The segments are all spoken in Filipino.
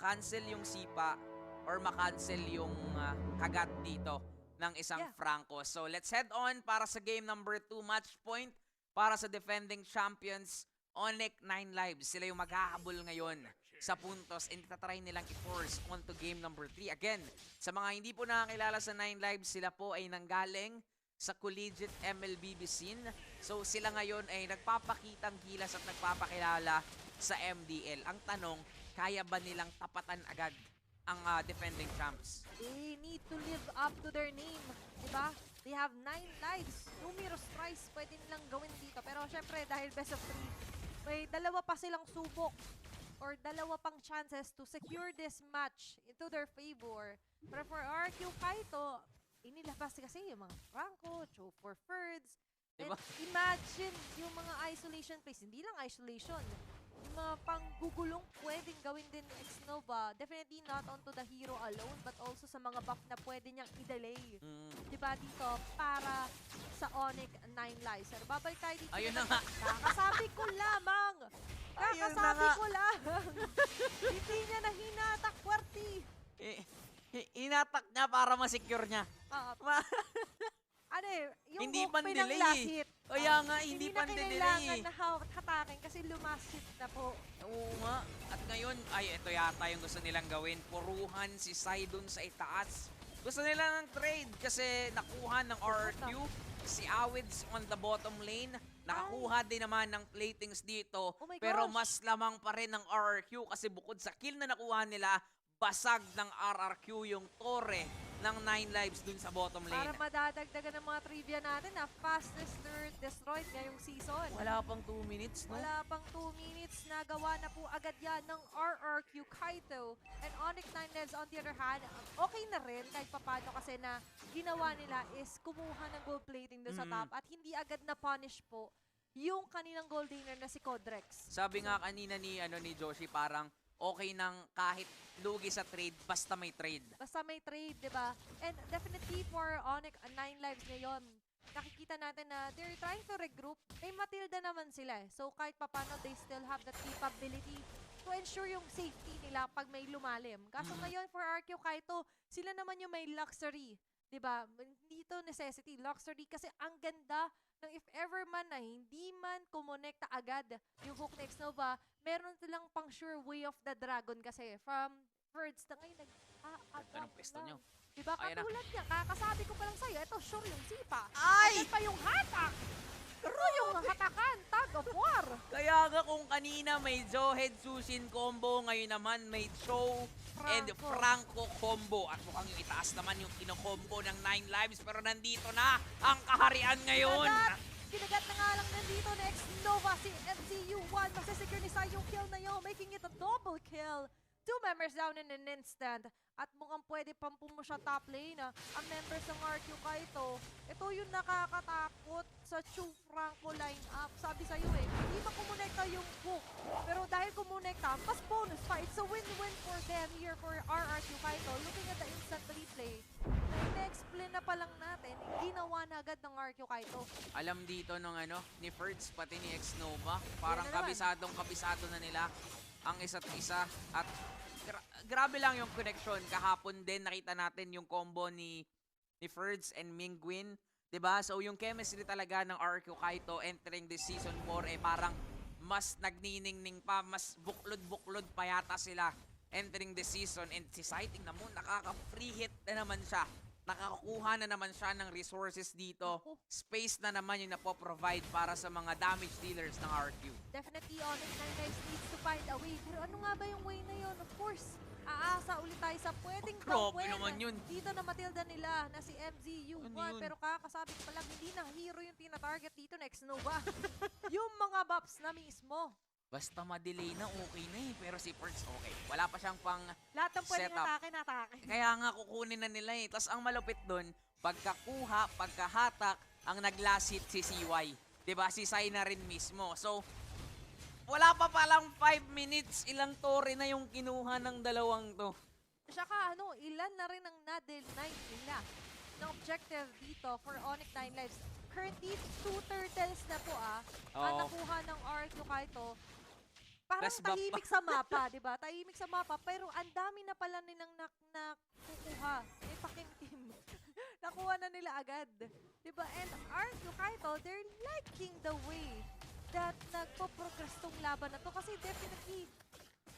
cancel yung sipa or makancel yung kagat dito ng isang Yeah. Franco. So let's head on para sa game number 2, match point para sa defending champions Onyx 9 Lives. Sila yung maghahabol ngayon sa puntos and itatry nilang i-force onto game number 3. Again, sa mga hindi po nakakilala sa 9 Lives, sila po ay nanggaling sa collegiate MLBB scene. So sila ngayon ay nagpapakitang gilas at nagpapakilala sa MDL. Ang tanong, kaya ba nilang tapatan agad ang defending champs? They need to live up to their name, diba? They have 9 lives. Numerous tries pwede nilang gawin dito. Pero syempre, dahil best of 3, may dalawa pa silang subok or dalawa pang chances to secure this match into their favor. Pero for RQ Kaito, inilabas kasi yung mga Franco, Cho for Ferds. And Diba? imagine yung mga isolation plays. Hindi lang isolation. Yung mga panggugulong pwedeng gawin din ni Xnova. Definitely not onto the hero alone, but also sa mga buff na pwede niyang i-delay. Diba dito, para sa Onyx 9 Lives. Pero babalik tayo dito. Ayun na nga. Kakasabi ko lamang! Ayun na Kakasabi nga. ko lang! Hindi niya na hinatak, Kwarti! Inatak niya para ma-secure niya. Ano eh, yung Hindi hook pa delay pinang-last eh. hit. Kaya nga, hindi pa na delay kailangan eh. na hatakin kasi lumast hit na po. Oo nga. At ngayon, ay ito yata yung gusto nilang gawin. Puruhan si Sai dun sa itaas. Gusto nila ng trade kasi nakuha ng RRQ. Si Awids on the bottom lane. Nakakuha din naman ng platings dito. Oh my Pero gosh. mas lamang pa rin ng RRQ kasi bukod sa kill na nakuha nila, basag ng RRQ yung torre ng 9 lives dun sa bottom lane. Para madadagdagan ng mga trivia natin na fastest third destroyed ngayong season. Wala pang 2 minutes, no? Wala pang 2 minutes, nagawa na po agad yan ng RRQ Kaito. And Onyx 9 Lives on the other hand, okay na rin kahit papano kasi na ginawa nila is kumuha ng gold plating doon sa top at hindi agad na punish po yung kaninang gold gainer na si Codrex. Sabi nga kanina ni Joshi, parang okay nang kahit lugi sa trade basta may trade. Basta may trade, di ba? And definitely for Onyx 9 Lives ngayon, nakikita natin na they're trying to regroup. May Matilda naman sila eh. So kahit papano, they still have that capability to ensure yung safety nila pag may lumalim. Kaso ngayon for RQ Kaito, sila naman yung may luxury. Diba? Hindi to necessity, luxury kasi ang ganda ng if ever man na hindi man kumonekta agad yung hook na Xnova, meron silang pang sure way of the dragon kasi from Birds na ngayon Anong pwesto nyo? Diba? Ayan na. Katulad niya, kakasabi ko pa lang sa'yo, ito sure yung sipa. Ay! Ayan pa yung hatak! Ito yung hatakan, tag of war. Kaya nga kung kanina may Johead Sushin combo, ngayon naman may Cho and Franco combo. At mukhang yung itaas naman yung kinokombo ng 9 lives. Pero nandito na ang kaharian ngayon. Kinagat na nga lang nandito ni Xnova si MCU1. Masisecure ni Sai yung kill na yun, making it a double kill. 2 members down in an instant. At mukhang pwede pang pumusya top lane. Ang members ng RQ Kaito, ito yung nakakatakot sa Chu Franco lineup. Sabi sa'yo eh, hindi pa kumonekta yung hook. Pero dahil kumonekta, mas bonus pa. It's a win-win for them here for RRQ Kaito. Looking at the instant replay, na-explain na pa lang natin, ginawa na agad ng RQ Kaito. Alam dito ng ni Ferds pati ni Xnova. Parang Yan na naman. kabisado na nila ang isa't isa. At grabe lang yung connection. Kahapon din nakita natin yung combo ni Ferds and Mingguin. 'Di ba? So yung chemistry talaga ng RQ Kaito entering this season 4 parang mas nagniningning pa, mas buklod-buklod pa yata sila entering this season. And si Sighting na mo, nakaka-free hit na naman siya. Nakakakuha na naman siya ng resources dito. Space na naman yung napoprovide para sa mga damage dealers ng RQ. Definitely, Onyx 9 Lives needs to find a way. Pero ano nga ba yung way na yun? Of course, aasa ulit tayo sa pwedeng Grabe naman yun. dito na Matilda nila na si MZU1. Ano yun? Pero kakasabi ko palang, hindi na hero yung tina-target dito na Xnova. Yung mga buffs na mismo. Basta ma-delay na, okay na eh. Pero si Ferds, okay. Wala pa siyang pang Lahat ng pwedeng setup. atake. Kaya nga kukunin na nila eh. Tapos ang malupit doon, pagkakuha, pagkahatak, ang naglasit si CY. 'Di ba? Si Sai na rin mismo. So, wala pa palang 5 minutes, ilang tore na yung kinuha ng dalawang to. Saka ilan na rin ang na-deny nila ng objective dito for Onyx 9 Lives. Currently, 2 turtles na po ang Oo. nakuha ng RQ Kaito. parang Last buff pa. tahimik sa mapa, di ba? Tahimik sa mapa, pero ang dami na pala nilang nakukuha. May paking team. Nakuha na nila agad. Di ba? And Arcu Kaito, they're liking the way that nagpo-progress tong laban na to. Kasi definitely,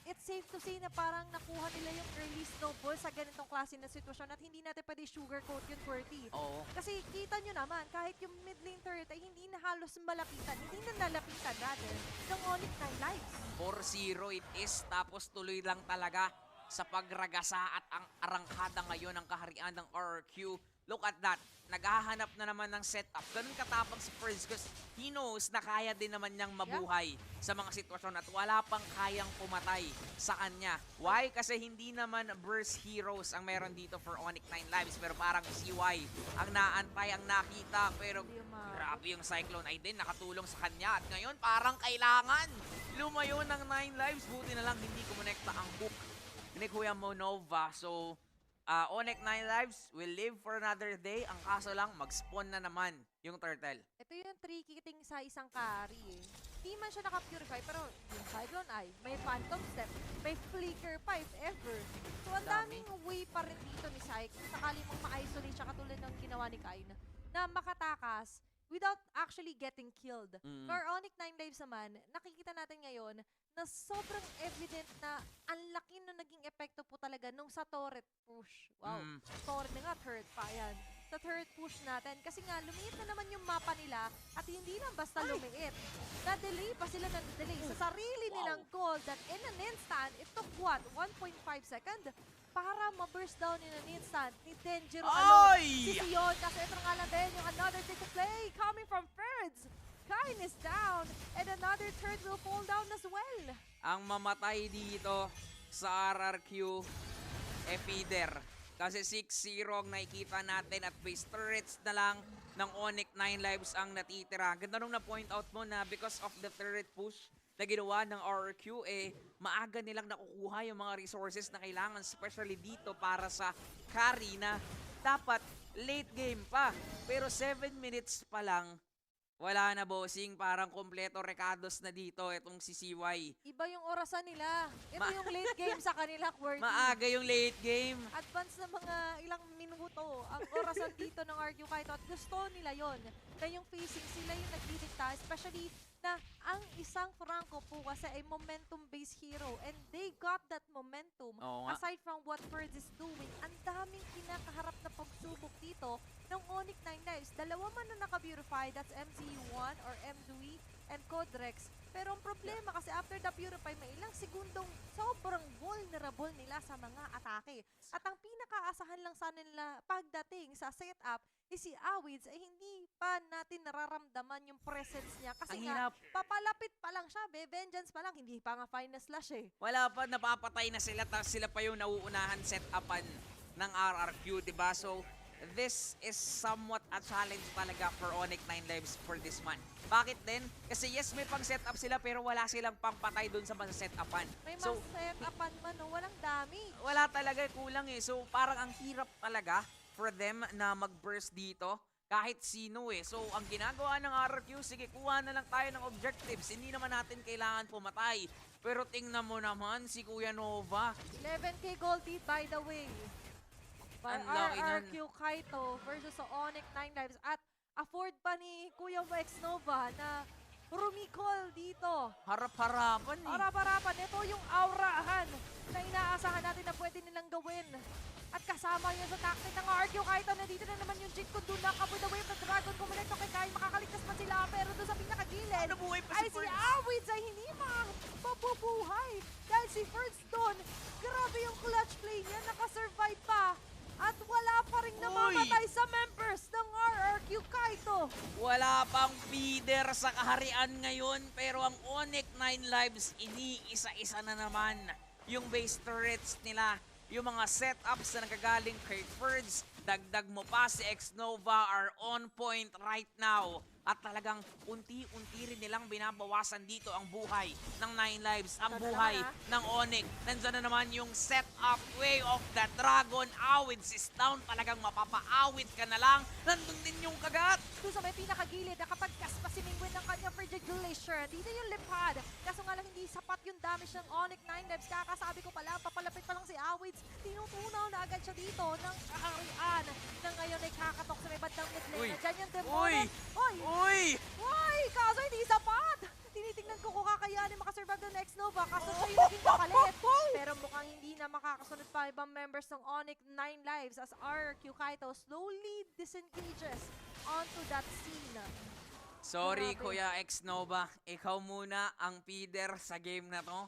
it's safe to say na parang nakuha nila yung early snowball sa ganitong klase na sitwasyon at hindi natin pwede sugarcoat yung 40. Oo. Kasi kita nyo naman, kahit yung mid lane turret ay hindi na halos malapitan, hindi na nalapitan rather, ng Onyx 9 lives. 4-0 it is, tapos tuloy lang talaga sa pagragasa at ang arangkada ngayon ng kaharian ng RRQ. Look at that. Naghahanap na naman ng setup. Ganun katapang si Ferds because he knows na kaya din naman niyang mabuhay sa mga sitwasyon at wala pang kayang pumatay sa kanya. Why? Kasi hindi naman burst heroes ang meron dito for Onyx 9 lives pero parang CY ang naantay, ang nakita pero Hindi umabot. grabe yung Cyclone ay din nakatulong sa kanya at ngayon parang kailangan lumayo ng 9 lives. Buti na lang hindi kumonekta ang hook ni Kuya Monova. So, Onyx 9 lives will live for another day. Ang kaso lang, mag-spawn na naman yung turtle. Ito yung tricky thing sa isang carry eh. Hindi man siya naka-purify, pero yung Cyclone Eye, may Phantom Step, may Flicker pa if ever. So ang Dami. daming way pa rin dito ni Syke kung sakali mong ma-isolate siya katulad ng ginawa ni Kain na makatakas without actually getting killed. Mm. For Onyx 9 lives naman, nakikita natin ngayon na sobrang evident na ang laki na naging epekto po talaga nung sa turret push. Wow. Mm. Turret na nga, turret pa yan. Sa turret push natin. Kasi nga, lumiit na naman yung mapa nila at hindi lang basta lumiit. Na-delay pa sila na-delay sa sarili nilang goal that in an instant, it took what? 1.5 second para ma-burst down in an instant ni Denjiro alone. Ay! Si Sion, kasi ito nga lang din yung another take to play coming from Ferds. Kain is down and another turret will fall down as well. Ang mamatay dito sa RRQ, Feeder. Kasi 6-0 ang nakikita natin at base turrets na lang ng Onyx 9 lives ang natitira. Ganda nung na-point out mo na because of the turret push na ginawa ng RRQ, maaga nilang nakukuha yung mga resources na kailangan, especially dito para sa carry na dapat late game pa. Pero 7 minutes pa lang, wala na bossing, parang kompleto recados na dito itong si CY. Iba yung orasan nila. Ito Ma- yung late game sa kanila, QWERTY. Maaga yung late game. Advance na mga ilang minuto ang orasan dito ng RQ Kaito at gusto nila yon na yung facing sila yung nagdidikta, especially na ang isang Franco po kasi ay momentum-based hero and they got that momentum. Oo nga. Aside from what Ferds is doing, ang daming kinakaharap na pagsubok dito ng Onyx 9 lives. Dalawa man na naka-purify, that's MCU1 or MDUI and Codrex. Pero ang problema kasi after the purify, may ilang segundong sobrang vulnerable nila sa mga atake. At ang pinakaasahan lang sa nila pagdating sa setup is si Awids ay hindi pa natin nararamdaman yung presence niya. Kasi Ang nga, hirap. papalapit pa lang siya, vengeance pa lang, hindi pa nga final slash eh. Wala pa, napapatay na sila, tapos sila pa yung nauunahan set-upan ng RRQ, diba? So, this is somewhat a challenge talaga for Onyx 9 lives for this man. Bakit din? Kasi yes, may pang setup sila, pero wala silang pangpatay dun sa mga set-upan. May So, mas set-upan man, no? Walang damage. wala talaga, kulang eh. So, parang ang hirap talaga for them na mag-burst dito kahit sino eh. So, ang ginagawa ng RRQ, sige, kuha na lang tayo ng objectives. Hindi naman natin kailangan pumatay. Pero tingnan mo naman si Kuya Nova. 11k gold lead by the way. By Ang laki nun. RRQ Kaito versus sa Onyx 9 lives. At afford pa ni Kuya Wex Nova na rumicall dito. Harap-harapan eh. Harap-harapan, ito yung aurahan na inaasahan natin na pwede nilang gawin. At kasama yun sa tactic ng RQ Kaito na dito na naman yung Jit Kundun na with the wave ng Dragon. Kumonekto kay Kai, makakaligtas man sila pero doon sa pinakagilid Nabuhay pa ay si si Ferds. Awids ay hindi mabubuhay dahil si Ferds doon, grabe yung clutch play niya, nakasurvive pa at wala pa rin namamatay sa members ng RRQ Kaito. Wala pang feeder sa kaharian ngayon, pero ang Onyx 9 lives, iniisa-isa na naman yung base turrets nila. Yung mga setups na nagagaling kay Ferds, dagdag mo pa si X-Nova are on point right now. at talagang unti-unti rin nilang binabawasan dito ang buhay ng 9 lives, ang Ito na buhay naman, ng Onyx. Nandyan na naman yung setup Way of the Dragon. Awids is down. Talagang mapapaawit ka na lang. Nandun din yung kagat. Doon sa may pinakagilid, nakapag-gas pa si Mingwen ng kanyang Frigilation. Dito yung lipad. Kaso nga lang hindi sapat yung damage ng Onyx 9 lives. Kakasabi ko pala, papalapit pa lang si Awids. Tinutunaw na agad siya dito ng kaharian na ngayon ay kakatok sa may bandang mid lane. Uy! Nandiyan yung Uy! Demonet. Uy! Uy! Uy! Kaso hindi sapat! Tinitingnan ko kung kakayanin makasurvive ng next Nova. Kaso siya yung naging kapalit. Pero mukhang hindi na makakasunod pa ibang members ng Onyx 9 lives as RRQ Kaito slowly disengages onto that scene. Sorry, Grabe. Kuya X-Nova. Ikaw muna ang feeder sa game na to.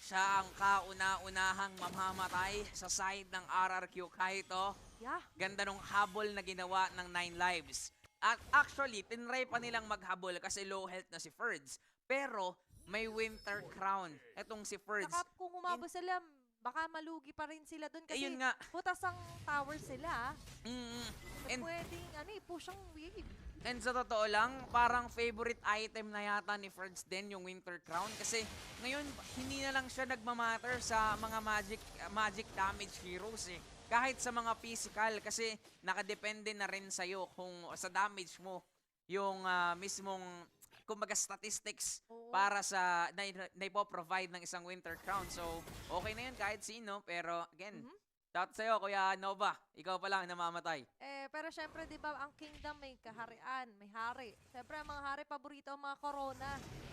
Siya ang kauna-unahang mamamatay sa side ng RRQ Kaito. Yeah. Ganda nung habol na ginawa ng 9 lives. At actually, tinry pa nilang maghabol kasi low health na si Ferds. Pero may Winter Crown. Etong si Ferds. Saka kung umabot sila, baka malugi pa rin sila dun kasi Ayun nga. butas ang tower sila. Mm, and, Pwedeng push ang wave. and sa totoo lang, parang favorite item na yata ni Ferds din yung Winter Crown. Kasi ngayon, hindi na lang siya nagmamatter sa mga magic damage heroes eh. Kahit sa mga physical kasi nakadepende na rin sa'yo kung sa damage mo yung mismong kumbaga statistics Oo. para sa na ipoprovide ng isang Winter Crown. So, okay na yun kahit sino. Pero again, Mhm. shout sa'yo, Kuya Nova. Ikaw pa lang namamatay. Pero syempre, di ba, ang kingdom may kaharian, may hari. Syempre, ang mga hari, paborito ang mga corona.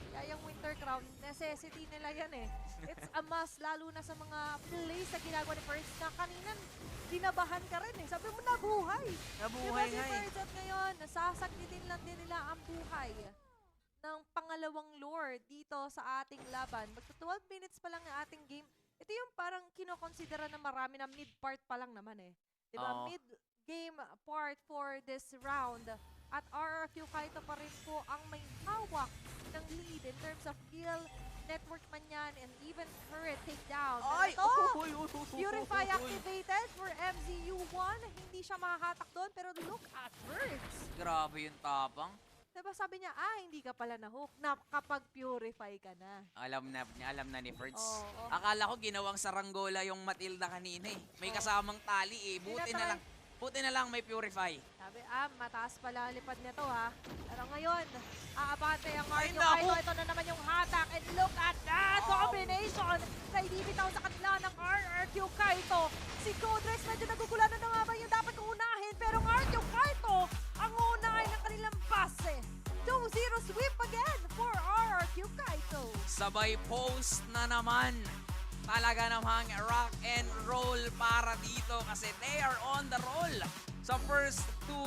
Kaya yung Winter Crown, necessity nila yan eh. It's a must, lalo na sa mga plays na ginagawa ni First na kanina, dinabahan ka rin eh. Sabi mo, nabuhay. Nabuhay Diba nga si eh. First at ngayon, nasasakitin lang din nila ang buhay ng pangalawang lord dito sa ating laban. Magto 12 minutes pa lang ang ating game. Ito yung parang kinokonsidera na marami na mid-part pa lang naman eh. Diba? Oo. Mid-game part for this round. At RRQ Kaito pa rin po ang may hawak ng lead in terms of kill, network man yan, and even current takedown. Ay! Ito! Uy, uy, uy, Purify uy, uy. activated for MZU1. Hindi siya mahahatak doon, pero look at Birds. Grabe yung tapang. Diba sabi niya, hindi ka pala na-hook na kapag purify ka na. Alam na ni Ferds. Oo. Akala ko ginawang saranggola yung Matilda kanina eh. May Oo. kasamang tali eh. Buti na lang may purify. Sabi, mataas pala lipad nito ha. Pero ngayon, aabante ang Ay, Mario naku! Kaito. Ito na naman yung hatak. And look at that combination na ibibitaw sa kanila ng RRQ Kaito. Si Codrex medyo nagugulanan na nga ba yung dapat kong unahin. Pero ang RRQ Kaito, ang unahin ng kanilang base. 2-0 sweep again for RRQ Kaito. Sabay post na naman. Talaga namang rock and roll para dito kasi they are on the roll. Sa first two